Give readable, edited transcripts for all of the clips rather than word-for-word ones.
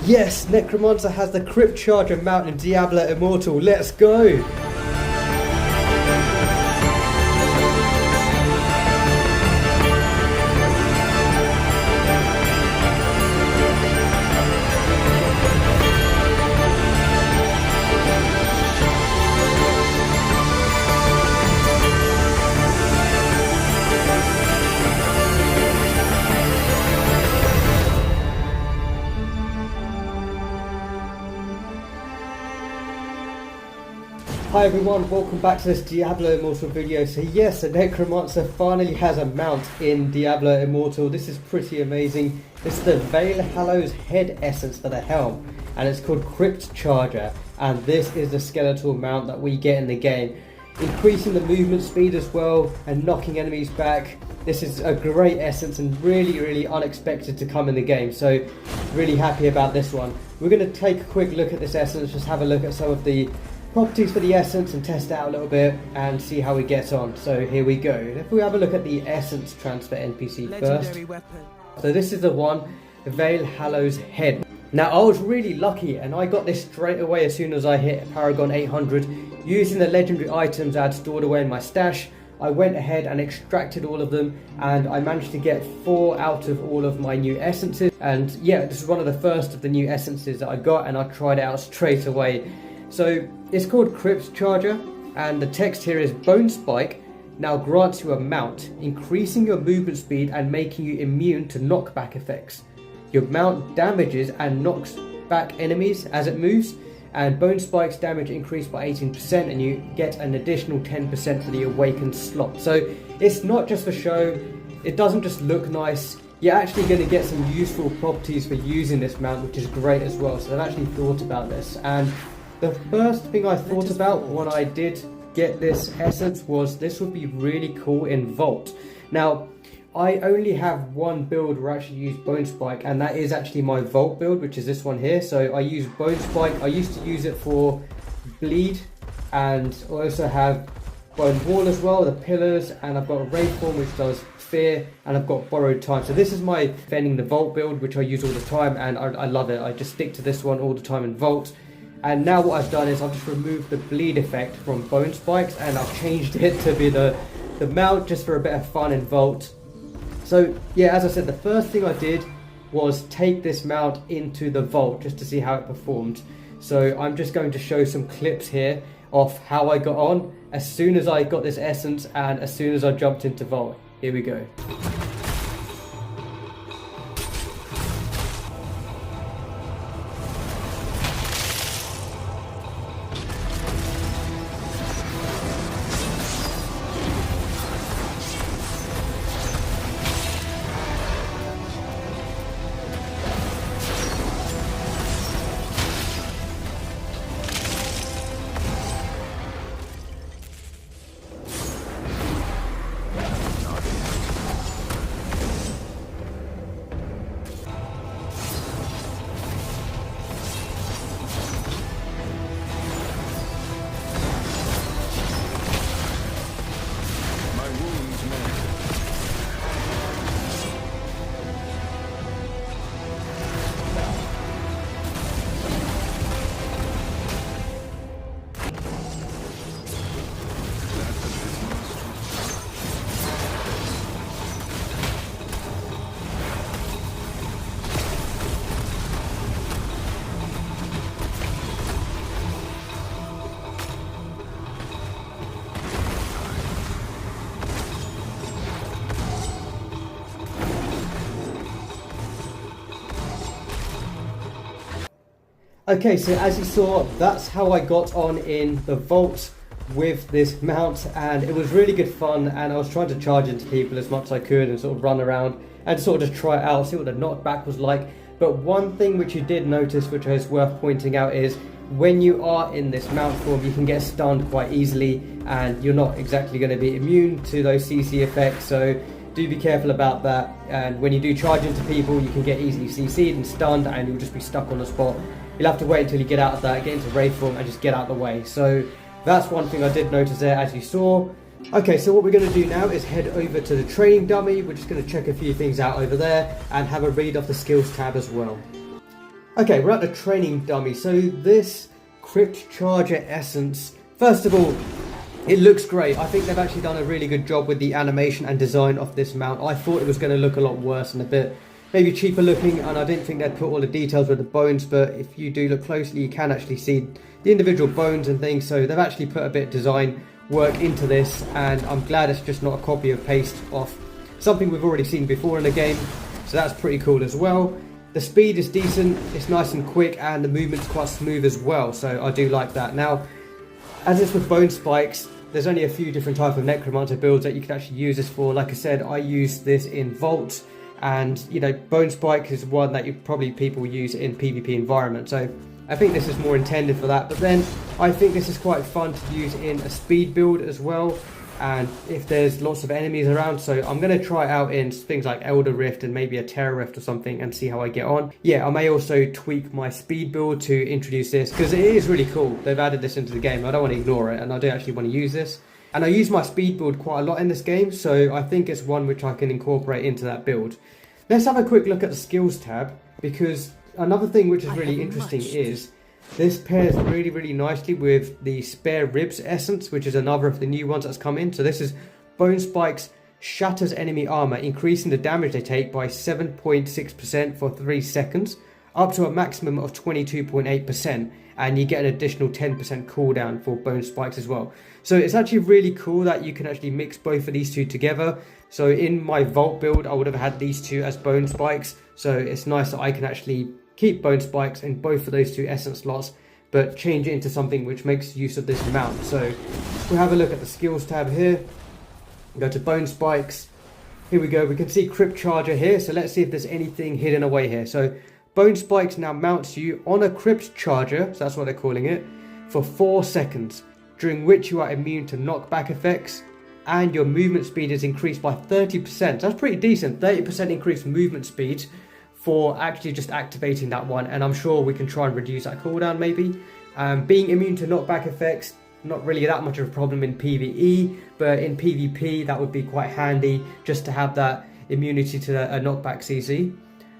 Yes, Necromancer has the Crypt Charger mount in Diablo Immortal. Let's go! Hi everyone, welcome back to this Diablo Immortal video. So yes, the Necromancer finally has a mount in Diablo Immortal. This is pretty amazing. This is the Valehallow's head essence for the helm, and it's called Crypt Charger. And this is the skeletal mount that we get in the game, increasing the movement speed as well and knocking enemies back. This is a great essence and really unexpected to come in the game, so really happy about this one. We're going to take a quick look at this essence, just have a look at some of the properties for the essence and test it out a little bit and see how we get on. So here we go. If we have a look at the essence transfer NPC first. So this is the one, the Valehallow's head. Now I was really lucky and I got this straight away as soon as I hit Paragon 800. Using the legendary items I had stored away in my stash, I went ahead and extracted all of them, and I managed to get 4 out of all of my new essences. And yeah, this is one of the first of the new essences that I got, and I tried it out straight away. So it's called Crypt Charger, and the text here is Bone Spike now grants you a mount, increasing your movement speed and making you immune to knockback effects. Your mount damages and knocks back enemies as it moves, and Bone Spike's damage increased by 18%, and you get an additional 10% for the awakened slot. So it's not just for show, it doesn't just look nice, you're actually going to get some useful properties for using this mount, which is great as well. So they've actually thought about this, and the first thing I thought about when I did get this essence was this would be really cool in Vault. Now, I only have one build where I actually use Bone Spike, and that is actually my Vault build, which is this one here. So I use Bone Spike. I used to use it for Bleed, and I also have Bone Wall as well, the pillars, and I've got a Wraith Form which does Fear, and I've got Borrowed Time. So this is my defending the Vault build, which I use all the time, and I love it. I just stick to this one all the time in Vault. And now what I've done is I've just removed the bleed effect from Bone Spikes, and I've changed it to be the mount just for a bit of fun in Vault. So yeah, as I said, the first thing I did was take this mount into the Vault just to see how it performed. So I'm just going to show some clips here of how I got on as soon as I got this essence and as soon as I jumped into Vault. Here we go. Okay, so as you saw, that's how I got on in the Vault with this mount, and it was really good fun, and I was trying to charge into people as much as I could and sort of run around and sort of just try it out, see what the knockback was like. But one thing which you did notice, which is worth pointing out, is when you are in this mount form, you can get stunned quite easily, and you're not exactly going to be immune to those CC effects, so do be careful about that. And when you do charge into people, you can get easily CC'd and stunned, and you'll just be stuck on the spot. You'll have to wait until you get out of that, get into Wraith Form, and just get out of the way. So that's one thing I did notice there, as you saw. Okay, so what we're going to do now is head over to the training dummy. We're just going to check a few things out over there and have a read of the skills tab as well. Okay, we're at the training dummy. So this Crypt Charger Essence, first of all, it looks great. I think they've actually done a really good job with the animation and design of this mount. I thought it was going to look a lot worse and a bit maybe cheaper looking, and I didn't think they'd put all the details with the bones, but if you do look closely, you can actually see the individual bones and things. So they've actually put a bit of design work into this, and I'm glad it's just not a copy and paste of something we've already seen before in the game. So that's pretty cool as well. The speed is decent, it's nice and quick, and the movement's quite smooth as well, so I do like that. Now, as it's with bone spikes, there's only a few different types of Necromancer builds that you can actually use this for. Like I said, I use this in Vault, and you know, bone spike is one that people use in PvP environment. So I think this is more intended for that. But then I think this is quite fun to use in a speed build as well, and if there's lots of enemies around. So I'm going to try it out in things like Elder Rift and maybe a Terror Rift or something and see how I get on. Yeah, I may also tweak my speed build to introduce this, because it is really cool. They've added this into the game. I don't want to ignore it, and I do actually want to use this. And I use my speed build quite a lot in this game, so I think it's one which I can incorporate into that build. Let's have a quick look at the skills tab, because another thing which is really interesting is this pairs really, really nicely with the Spare Ribs Essence, which is another of the new ones that's come in. So this is Bone Spikes shatters enemy armor, increasing the damage they take by 7.6% for 3 seconds, up to a maximum of 22.8%, and you get an additional 10% cooldown for Bone Spikes as well. So it's actually really cool that you can actually mix both of these two together. So in my Vault build, I would have had these two as Bone Spikes, so it's nice that I can actually keep Bone Spikes in both of those two essence slots, but change it into something which makes use of this mount. So we'll have a look at the skills tab here, go to Bone Spikes. Here we go, we can see Crypt Charger here, so let's see if there's anything hidden away here. So Bone Spikes now mounts you on a Crypt Charger, so that's what they're calling it, for 4 seconds, during which you are immune to knockback effects, and your movement speed is increased by 30%. That's pretty decent, 30% increased movement speed for actually just activating that one, and I'm sure we can try and reduce that cooldown maybe. Being immune to knockback effects, not really that much of a problem in PvE, but in PvP that would be quite handy just to have that immunity to a knockback CC.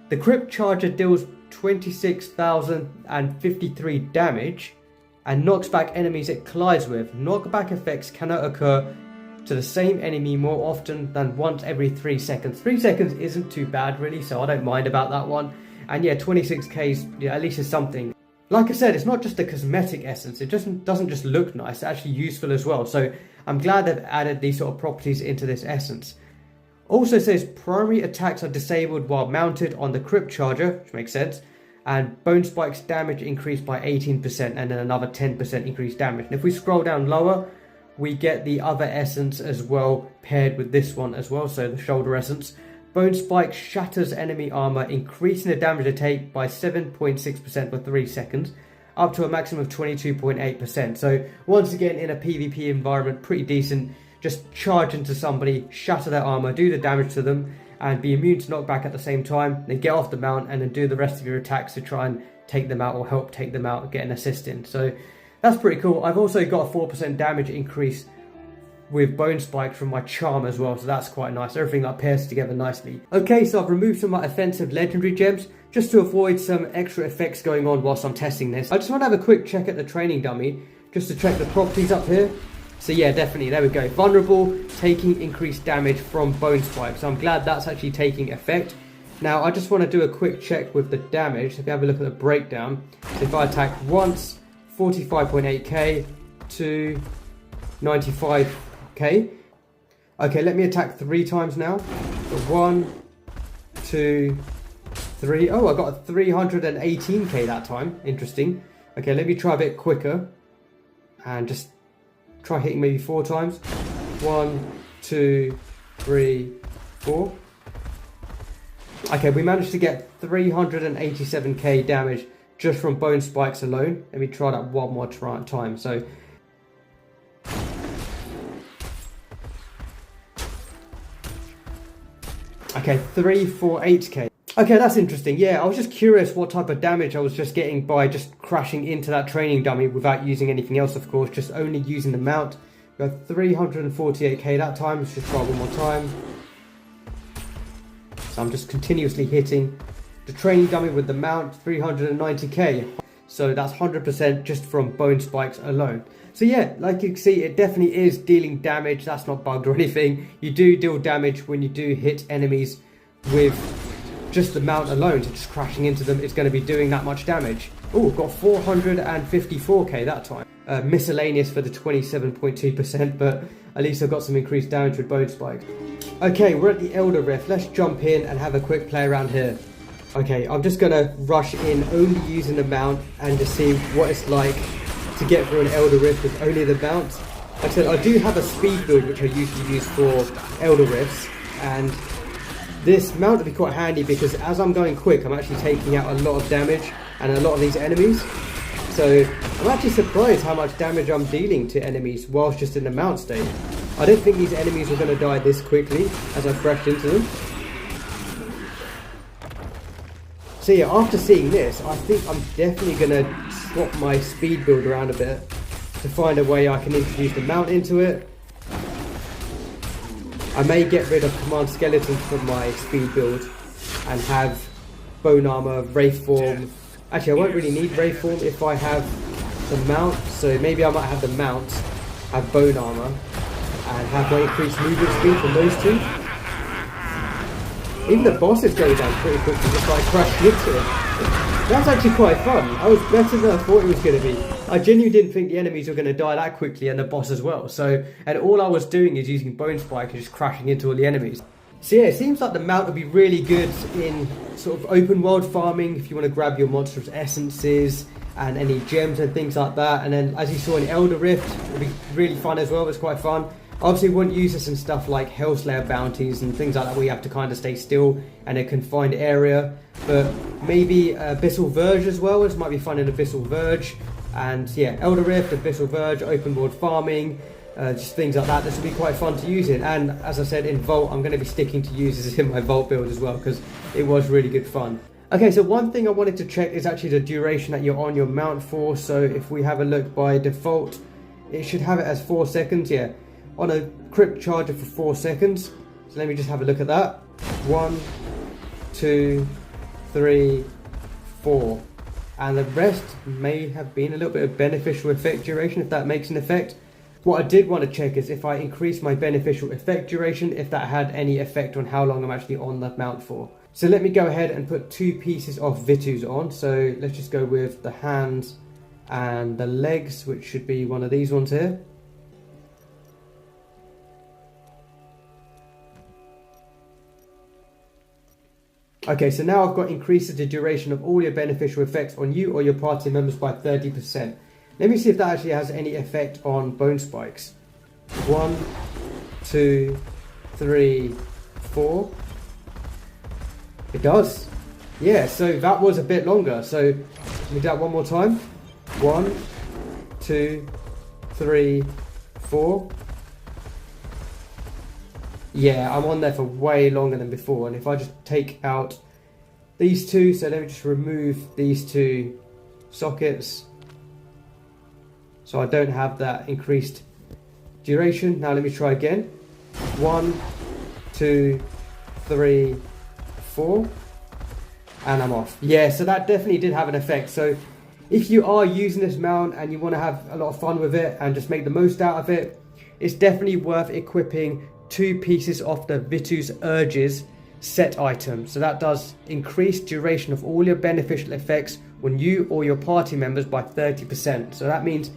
The Crypt Charger deals 26,053 damage and knocks back enemies it collides with. Knockback effects cannot occur to the same enemy more often than once every 3 seconds. 3 seconds isn't too bad really, so I don't mind about that one. And yeah, 26k yeah, at least is something. Like I said, it's not just a cosmetic essence, it just doesn't just look nice, it's actually useful as well. So I'm glad they've added these sort of properties into this essence. Also says primary attacks are disabled while mounted on the Crypt Charger, which makes sense. And Bone Spike's damage increased by 18% and then another 10% increased damage. And if we scroll down lower, we get the other essence as well paired with this one as well, so the shoulder essence. Bone Spike shatters enemy armor, increasing the damage they take by 7.6% for 3 seconds, up to a maximum of 22.8%. So once again, in a PvP environment, pretty decent. Just charge into somebody, shatter their armor, do the damage to them, and be immune to knockback at the same time. Then get off the mount and then do the rest of your attacks to try and take them out or help take them out, get an assist in. So that's pretty cool. I've also got a 4% damage increase with Bone Spike from my charm as well, so that's quite nice. Everything that pairs together nicely. Okay, so I've removed some of my offensive legendary gems just to avoid some extra effects going on whilst I'm testing this. I just want to have a quick check at the training dummy just to check the properties up here. So yeah, definitely, there we go. Vulnerable, taking increased damage from Bone Spike. So I'm glad that's actually taking effect. Now I just want to do a quick check with the damage. If you have a look at the breakdown, so if I attack once, 45.8k to 95k. Okay, let me attack 3 times now. So 1, 2, 3. Oh, I got a 318k that time. Interesting. Okay, let me try a bit quicker and just try hitting maybe 4 times. 1, 2, 3, 4. Okay, we managed to get 387k damage just from Bone Spikes alone. Let me try that one more time. So okay, 348k. Okay, that's interesting. Yeah, I was just curious what type of damage I was just getting by just crashing into that training dummy without using anything else, of course, just only using the mount. We got 348k that time. Let's just try one more time. So I'm just continuously hitting The training dummy with the mount, 390k. So that's 100% just from bone spikes alone. So yeah, like you can see, it definitely is dealing damage. That's not bugged or anything. You do deal damage when you do hit enemies with just the mount alone. So just crashing into them, it's going to be doing that much damage. Oh, got 454k that time. Miscellaneous for the 27.2%, but at least I've got some increased damage with bone spikes. Okay, we're at the Elder Rift. Let's jump in and have a quick play around here. Okay, I'm just going to rush in only using the mount and just see what it's like to get through an Elder Rift with only the mount. Like I said, I do have a speed build which I usually use for Elder Rifts, and this mount will be quite handy because as I'm going quick, I'm actually taking out a lot of damage and a lot of these enemies. So I'm actually surprised how much damage I'm dealing to enemies whilst just in the mount state. I didn't think these enemies were going to die this quickly as I crashed into them. So yeah, after seeing this, I think I'm definitely going to swap my speed build around a bit to find a way I can introduce the mount into it. I may get rid of command skeletons from my speed build and have bone armor, wraith form. Actually, I won't really need wraith form if I have the mount, so maybe I might have the mount, have bone armor, and have my increased movement speed from those two. Even the bosses go down pretty quickly just by crashing into it. That's actually quite fun. I was better than I thought it was going to be. I genuinely didn't think the enemies were going to die that quickly, and the boss as well. So, and all I was doing is using bone spike and just crashing into all the enemies. So yeah, it seems like the mount would be really good in sort of open world farming if you want to grab your monstrous essences and any gems and things like that. And then as you saw in Elder Rift, it would be really fun as well. It's quite fun. Obviously, we wouldn't use this in stuff like Hellslayer bounties and things like that where you have to kind of stay still in a confined area. But maybe Abyssal Verge as well. This might be fun in Abyssal Verge. And yeah, Elder Rift, Abyssal Verge, open world farming, just things like that. This will be quite fun to use in. And as I said, in Vault, I'm going to be sticking to use this in my Vault build as well because it was really good fun. Okay, so one thing I wanted to check is actually the duration that you're on your mount for. So if we have a look by default, it should have it as 4 seconds. Yeah. On a Crypt Charger for 4 seconds. So let me just have a look at that. 1, 2, 3, 4. And the rest may have been a little bit of beneficial effect duration, if that makes an effect. What I did want to check is if I increase my beneficial effect duration, if that had any effect on how long I'm actually on the mount for. So let me go ahead and put 2 pieces of Vitus on. So let's just go with the hands and the legs, which should be one of these ones here. Okay, so now I've got increases the duration of all your beneficial effects on you or your party members by 30%. Let me see if that actually has any effect on bone spikes. 1, 2, 3, 4. It does. Yeah, so that was a bit longer. So let me do that one more time. 1, 2, 3, 4. Yeah, I'm on there for way longer than before. And if I just take out these two, so let me just remove these 2 sockets so I don't have that increased duration. Now let me try again. 1, 2, 3, 4, and I'm off. Yeah, so that definitely did have an effect. So if you are using this mount and you want to have a lot of fun with it and just make the most out of it, it's definitely worth equipping 2 pieces of the Vitus Urges set item. So that does increase duration of all your beneficial effects on you or your party members by 30%. So that means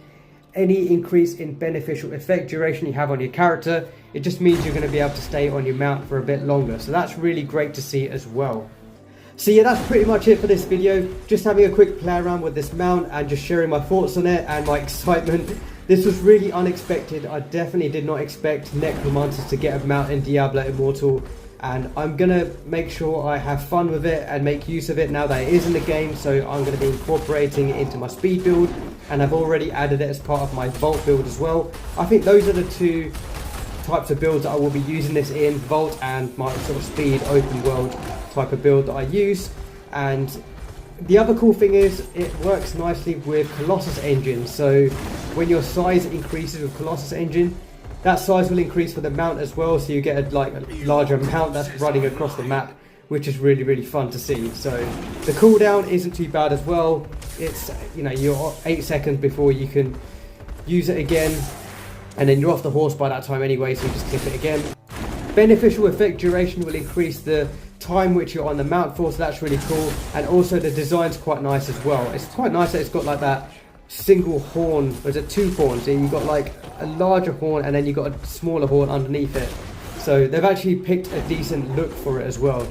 any increase in beneficial effect duration you have on your character, it just means you're going to be able to stay on your mount for a bit longer. So that's really great to see as well. So yeah, that's pretty much it for this video. Just having a quick play around with this mount and just sharing my thoughts on it and my excitement. This was really unexpected. I definitely did not expect Necromancers to get a mount in Diablo Immortal, and I'm going to make sure I have fun with it and make use of it now that it is in the game. So I'm going to be incorporating it into my speed build, and I've already added it as part of my Vault build as well. I think those are the 2 types of builds that I will be using this in, Vault and my sort of speed open world type of build that I use. And the other cool thing is it works nicely with Colossus engine. So when your size increases with Colossus engine, that size will increase for the mount as well. So you get a larger mount that's running across the map which is really, really fun to see. So the cooldown isn't too bad as well. It's, you know, you're 8 seconds before you can use it again, and then you're off the horse by that time anyway, so you just clip it again. Beneficial effect duration will increase the time which you're on the mount for, so that's really cool. And also the design's quite nice as well. It's quite nice that it's got like that single horn, or is it 2 horns, and you've got like a larger horn and then you've got a smaller horn underneath it. So they've actually picked a decent look for it as well.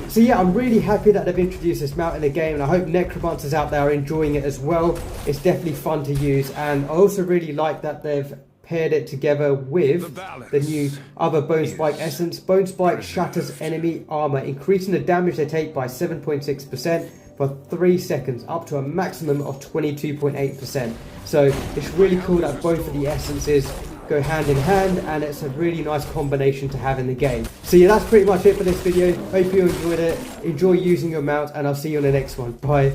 So yeah, I'm really happy that they've introduced this mount in the game, and I hope necromancers out there are enjoying it as well. It's definitely fun to use, and I also really like that they've paired it together with the new other Bone Spike Essence. Bone Spike shatters enemy armor, increasing the damage they take by 7.6% for 3 seconds, up to a maximum of 22.8%. So it's really cool that both of the essences go hand in hand, and it's a really nice combination to have in the game. So yeah, that's pretty much it for this video. Hope you enjoyed it. Enjoy using your mount, and I'll see you on the next one. Bye.